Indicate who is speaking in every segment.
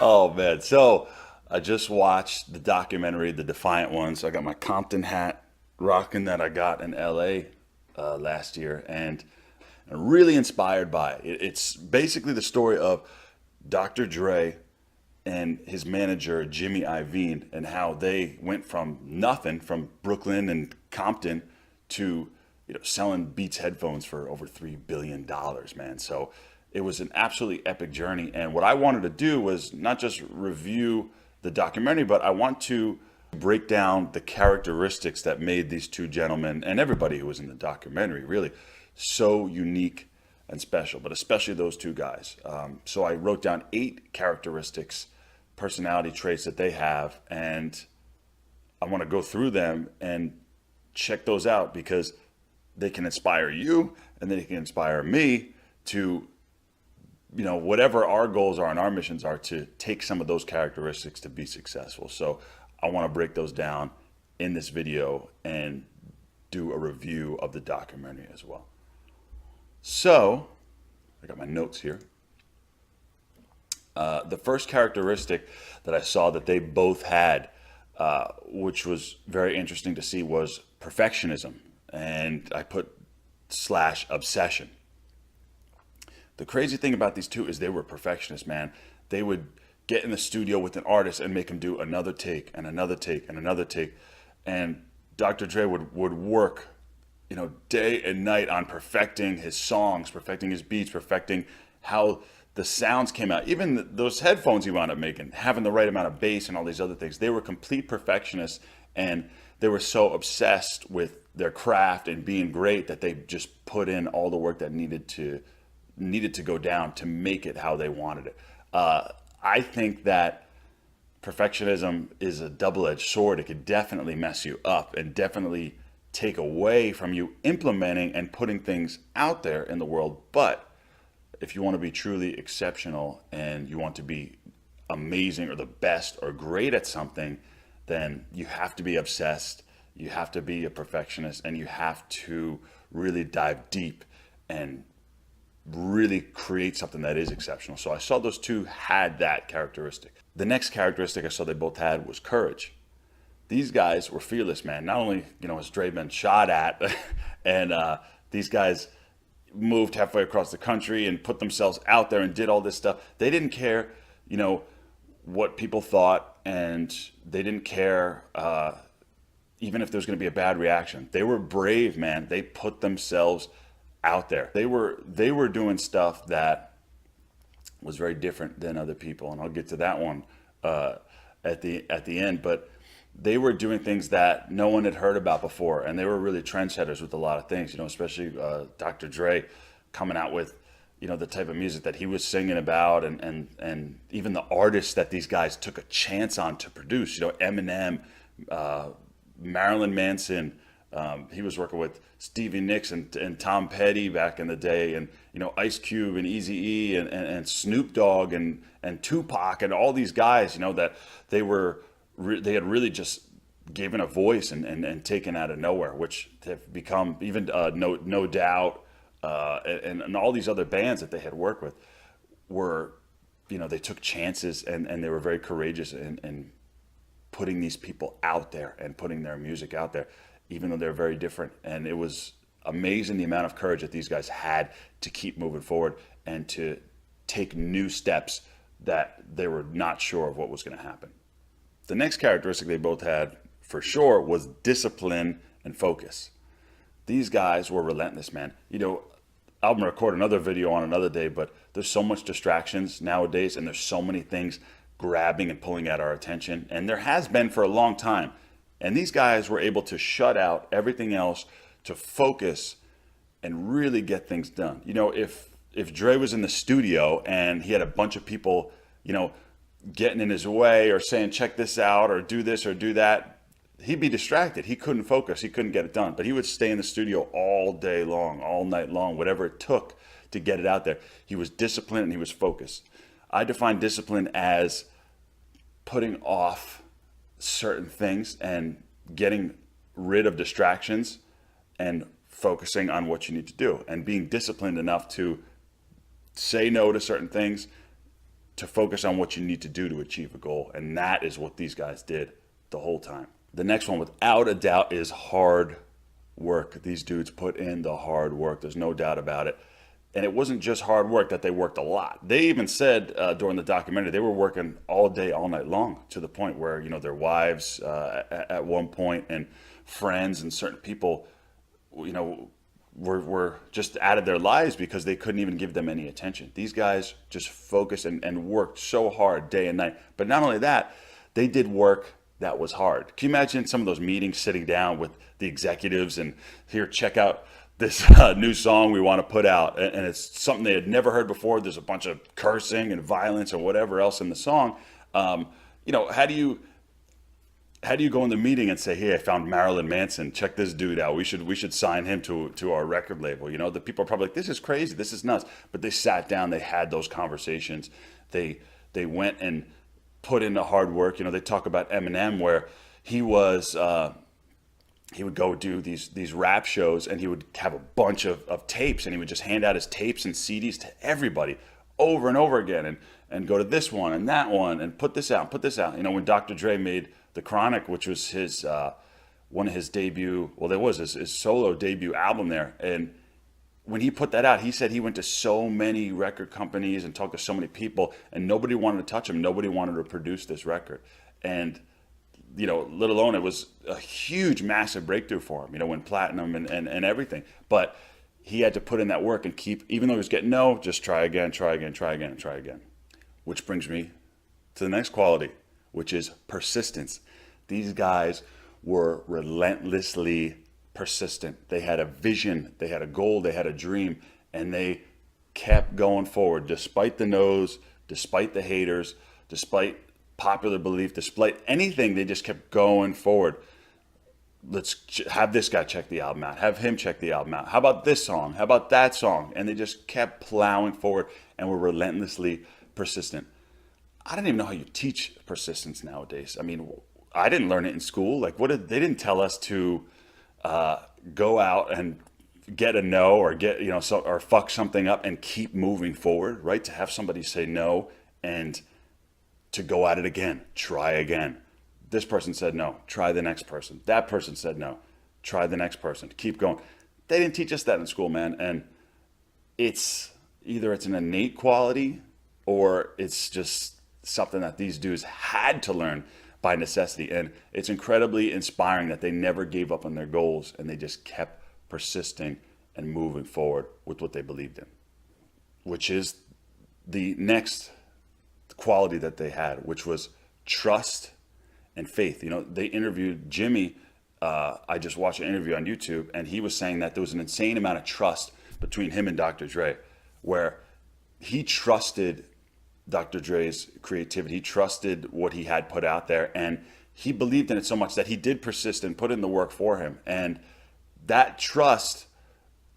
Speaker 1: Oh man, so I just watched the documentary, the Defiant one. So I got my Compton hat rocking that I got in LA last year, and I'm really inspired by it. It's basically the story of Dr. Dre and his manager Jimmy Iovine, and how they went from nothing, from Brooklyn and Compton, to selling Beats headphones for over $3 billion, man. So it was an absolutely epic journey. And what I wanted to do was not just review the documentary, but I want to break down the characteristics that made these two gentlemen and everybody who was in the documentary really so unique and special, but especially those two guys. So I wrote down 8 characteristics, personality traits that they have, and I want to go through them and check those out because they can inspire you and they can inspire me to, whatever our goals are and our missions are, to take some of those characteristics to be successful. So I want to break those down in this video and do a review of the documentary as well. So I got my notes here. The first characteristic that I saw that they both had, which was very interesting to see, was perfectionism. And I put slash obsession. The crazy thing about these two is they were perfectionists, man. They would get in the studio with an artist and make him do another take and another take and another take. And Dr. Dre would work, day and night on perfecting his songs, perfecting his beats, perfecting how the sounds came out. Even those headphones he wound up making, having the right amount of bass and all these other things. They were complete perfectionists, and they were so obsessed with their craft and being great that they just put in all the work that needed to go down to make it how they wanted it. I think that perfectionism is a double-edged sword. It could definitely mess you up and definitely take away from you implementing and putting things out there in the world. But if you want to be truly exceptional and you want to be amazing or the best or great at something, then you have to be obsessed, you have to be a perfectionist, and you have to really dive deep and really create something that is exceptional. So I saw those two had that characteristic. The next characteristic I saw they both had was courage. These guys were fearless, man. Not only, has Dre been shot at, and these guys moved halfway across the country and put themselves out there and did all this stuff. They didn't care, what people thought, and they didn't care even if there was going to be a bad reaction. They were brave, man. They put themselves out there. They were doing stuff that was very different than other people, and I'll get to that one at the end. But they were doing things that no one had heard about before, and they were really trendsetters with a lot of things. Especially Dr. Dre coming out with the type of music that he was singing about, and even the artists that these guys took a chance on to produce. Eminem, Marilyn Manson. He was working with Stevie Nicks and Tom Petty back in the day, and Ice Cube and Eazy-E and Snoop Dogg and Tupac and all these guys. That they had really just given a voice and taken out of nowhere, which have become even no doubt and all these other bands that they had worked with were, they took chances and they were very courageous in putting these people out there and putting their music out there, even though they're very different. And it was amazing the amount of courage that these guys had to keep moving forward and to take new steps that they were not sure of what was going to happen. The next characteristic they both had for sure was discipline and focus. These guys were relentless, man. I'm gonna record another video on another day, but there's so much distractions nowadays, and there's so many things grabbing and pulling at our attention, and there has been for a long time. And these guys were able to shut out everything else to focus and really get things done. If Dre was in the studio and he had a bunch of people, getting in his way or saying, check this out or do this or do that, he'd be distracted. He couldn't focus. He couldn't get it done. But he would stay in the studio all day long, all night long, whatever it took to get it out there. He was disciplined and he was focused. I define discipline as putting off certain things and getting rid of distractions and focusing on what you need to do and being disciplined enough to say no to certain things, to focus on what you need to do to achieve a goal. And that is what these guys did the whole time. The next one, without a doubt, is hard work. These dudes put in the hard work. There's no doubt about it. And it wasn't just hard work that they worked a lot. They even said during the documentary they were working all day, all night long, to the point where, you know, their wives at one point and friends and certain people, you know, were just out of their lives because they couldn't even give them any attention. These guys just focused and worked so hard day and night. But not only that, they did work that was hard. Can you imagine some of those meetings, sitting down with the executives and, here, check out this new song we want to put out, and it's something they had never heard before. There's a bunch of cursing and violence or whatever else in the song. You know, how do you go in the meeting and say, "Hey, I found Marilyn Manson. Check this dude out. We should sign him to our record label." You know, the people are probably like, "This is crazy. This is nuts." But they sat down. They had those conversations. They went and put in the hard work. You know, they talk about Eminem, where he was. He would go do these rap shows, and he would have a bunch of tapes, and he would just hand out his tapes and CDs to everybody over and over again, and go to this one and that one and put this out and put this out. You know, when Dr. Dre made The Chronic, which was his one of his debut, well, there was his solo debut album there, and when he put that out, he said he went to so many record companies and talked to so many people, and nobody wanted to touch him. Nobody wanted to produce this record, and you know, let alone it was a huge, massive breakthrough for him, you know, went platinum and everything. But he had to put in that work and keep, even though he was getting no, just try again, try again, try again, and try again. Which brings me to the next quality, which is persistence. These guys were relentlessly persistent. They had a vision, they had a goal, they had a dream, and they kept going forward despite the no's, despite the haters, despite popular belief, despite anything. They just kept going forward. Let's have this guy check the album out, have him check the album out. How about this song? How about that song? And they just kept plowing forward and were relentlessly persistent. I don't even know how you teach persistence nowadays. I mean, I didn't learn it in school. Like, they didn't tell us to go out and get a no, or get, you know, or fuck something up and keep moving forward, right? To have somebody say no and to go at it again, try again. This person said no, try the next person. That person said no, try the next person. Keep going. They didn't teach us that in school, man. And it's either it's an innate quality, or it's just something that these dudes had to learn by necessity. And it's incredibly inspiring that they never gave up on their goals, and they just kept persisting and moving forward with what they believed in, which is the next quality that they had, which was trust and faith. You know, they interviewed Jimmy. I just watched an interview on YouTube, and he was saying that there was an insane amount of trust between him and Dr. Dre, where he trusted Dr. Dre's creativity. He trusted what he had put out there, and he believed in it so much that he did persist and put in the work for him. And that trust,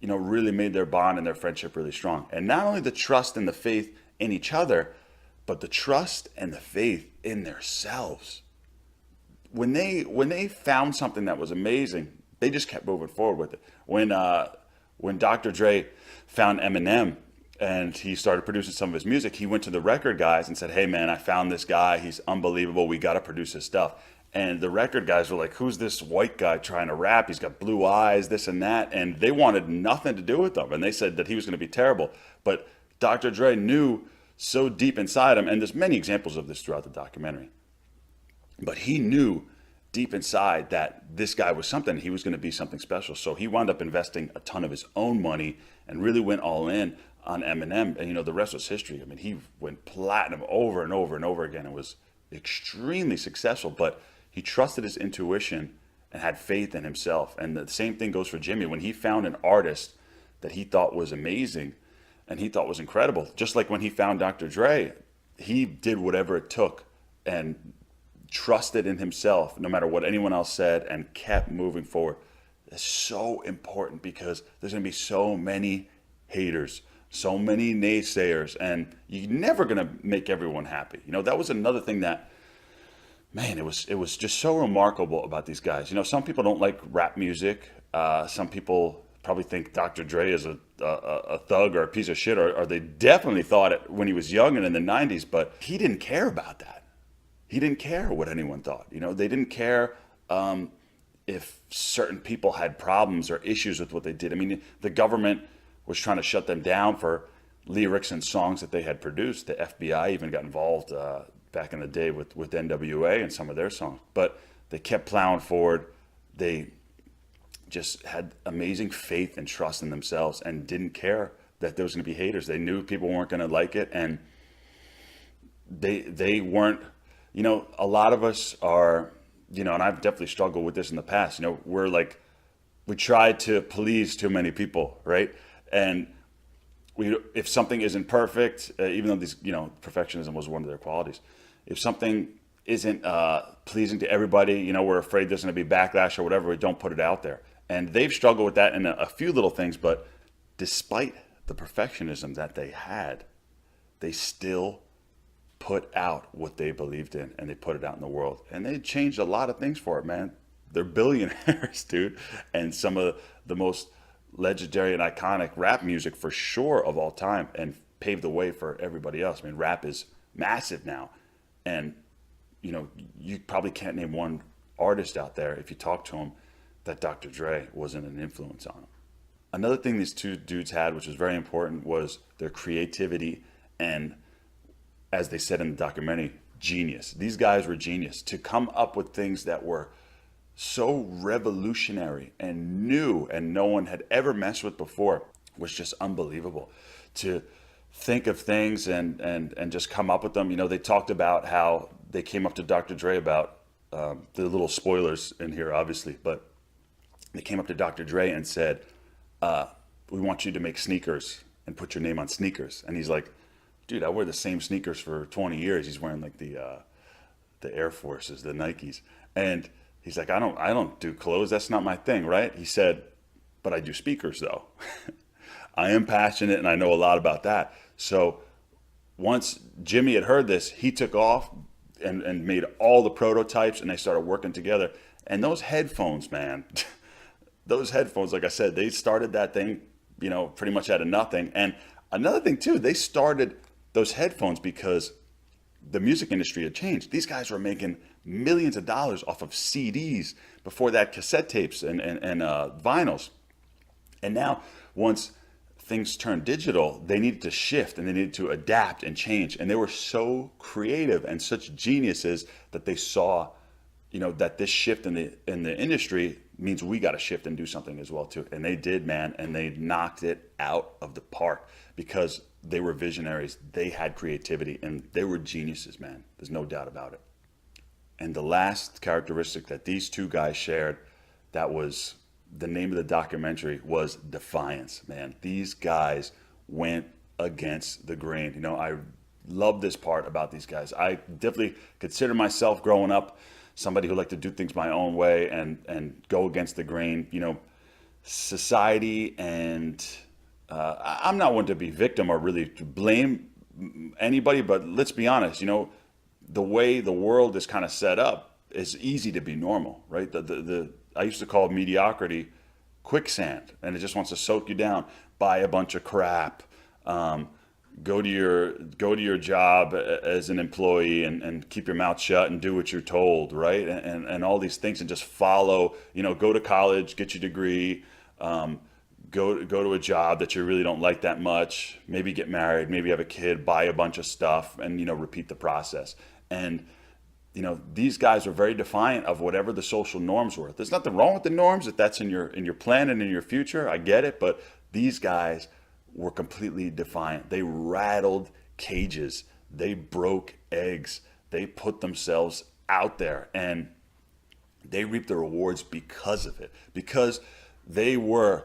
Speaker 1: you know, really made their bond and their friendship really strong. And not only the trust and the faith in each other, but the trust and the faith in themselves. When they found something that was amazing, they just kept moving forward with it. When Dr. Dre found Eminem and he started producing some of his music, he went to the record guys and said, "Hey man, I found this guy. He's unbelievable. We got to produce his stuff." And the record guys were like, "Who's this white guy trying to rap? He's got blue eyes, this and that." And they wanted nothing to do with him. And they said that he was going to be terrible. But Dr. Dre knew so deep inside him, and there's many examples of this throughout the documentary, but he knew deep inside that this guy was something. He was going to be something special. So he wound up investing a ton of his own money and really went all in on Eminem. And, you know, the rest was history. I mean, he went platinum over and over and over again. It was extremely successful, but he trusted his intuition and had faith in himself. And the same thing goes for Jimmy. When he found an artist that he thought was amazing and he thought was incredible, just like when he found Dr. Dre, he did whatever it took and trusted in himself no matter what anyone else said, and kept moving forward. It's so important, because there's going to be so many haters, so many naysayers, and you're never going to make everyone happy. You know, that was another thing that, man, it was just so remarkable about these guys. You know, some people don't like rap music. Some people probably think Dr. Dre is a thug or a piece of shit, or they definitely thought it when he was young and in the 90s, but he didn't care about that. He didn't care what anyone thought. They didn't care if certain people had problems or issues with what they did. I mean, the government was trying to shut them down for lyrics and songs that they had produced. The FBI even got involved back in the day with NWA and some of their songs. But they kept plowing forward. They just had amazing faith and trust in themselves and didn't care that there was going to be haters. They knew people weren't going to like it, and they weren't. A lot of us are, and I've definitely struggled with this in the past. We're like, we try to please too many people, right? And if something isn't perfect, even though perfectionism was one of their qualities, if something isn't pleasing to everybody, we're afraid there's going to be backlash or whatever, we don't put it out there. And they've struggled with that in a few little things, but despite the perfectionism that they had, they still put out what they believed in, and they put it out in the world. And they changed a lot of things for it, man. They're billionaires, dude. And some of the most legendary and iconic rap music for sure of all time, and paved the way for everybody else. I mean, rap is massive now. And, you probably can't name one artist out there, if you talk to him, that Dr. Dre wasn't an influence on him. Another thing these two dudes had, which was very important, was their creativity and, as they said in the documentary, genius. These guys were genius to come up with things that were so revolutionary and new and no one had ever messed with before. Was just unbelievable to think of things and just come up with them. They talked about how they came up to Dr. Dre about the little spoilers in here, obviously, but they came up to Dr. Dre and said, we want you to make sneakers and put your name on sneakers. And he's like, dude, I wear the same sneakers for 20 years. He's wearing like the Air Forces, the Nikes. And he's like, I don't do clothes. That's not my thing, right? He said, but I do speakers though. I am passionate and I know a lot about that. So once Jimmy had heard this, he took off and made all the prototypes, and they started working together. And those headphones, man, those headphones, like I said, they started that thing, pretty much out of nothing. And another thing too, they started those headphones because the music industry had changed. These guys were making millions of dollars off of CDs, before that cassette tapes and vinyls. And now, once things turned digital, they needed to shift and they needed to adapt and change. And they were so creative and such geniuses that they saw, that this shift in the industry means we got to shift and do something as well too. And they did, man, and they knocked it out of the park because they were visionaries. They had creativity and they were geniuses, man. There's no doubt about it. And the last characteristic that these two guys shared, that was the name of the documentary, was Defiance, man. These guys went against the grain. I love this part about these guys. I definitely consider myself, growing up, somebody who liked to do things my own way and go against the grain. Society, and I'm not one to be victim or really to blame anybody, but let's be honest, the way the world is kind of set up, it's easy to be normal, right? I used to call mediocrity quicksand, and it just wants to soak you down. Buy a bunch of crap, go to your job as an employee and keep your mouth shut and do what you're told, right? And all these things, and just follow. Go to college, get your degree, go to a job that you really don't like that much. Maybe get married, maybe have a kid, buy a bunch of stuff, and repeat the process. And these guys were very defiant of whatever the social norms were. There's nothing wrong with the norms if that's in your plan and in your future. I get it, but these guys were completely defiant. They rattled cages. They broke eggs. They put themselves out there, and they reaped the rewards because of it. Because they were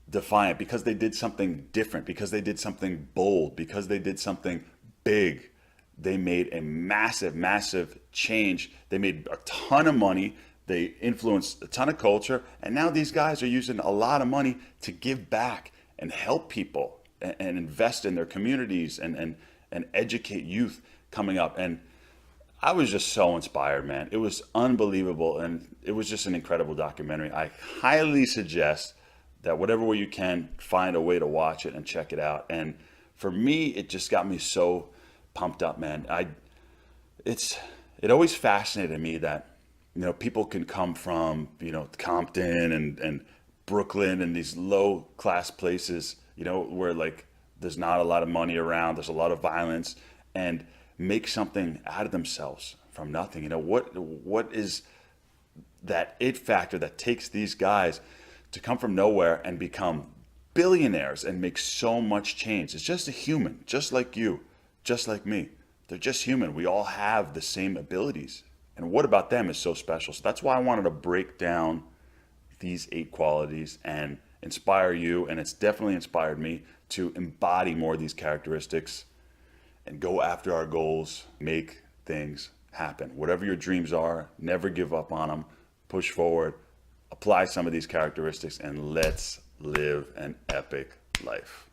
Speaker 1: defiant, because they did something different, because they did something bold, because they did something big. They made a massive, massive change. They made a ton of money. They influenced a ton of culture. And now these guys are using a lot of money to give back and help people and invest in their communities and educate youth coming up. And I was just so inspired, man. It was unbelievable. And it was just an incredible documentary. I highly suggest that whatever way you can, find a way to watch it and check it out. And for me, it just got me so pumped up, man. It always fascinated me that, people can come from, Compton and Brooklyn and these low class places, where like there's not a lot of money around, there's a lot of violence, and make something out of themselves from nothing. What is that it factor that takes these guys to come from nowhere and become billionaires and make so much change? It's just a human, just like you, just like me. They're just human. We all have the same abilities. And what about them is so special? So that's why I wanted to break down these 8 qualities and inspire you. And it's definitely inspired me to embody more of these characteristics and go after our goals, make things happen. Whatever your dreams are, never give up on them, push forward, apply some of these characteristics, and let's live an epic life.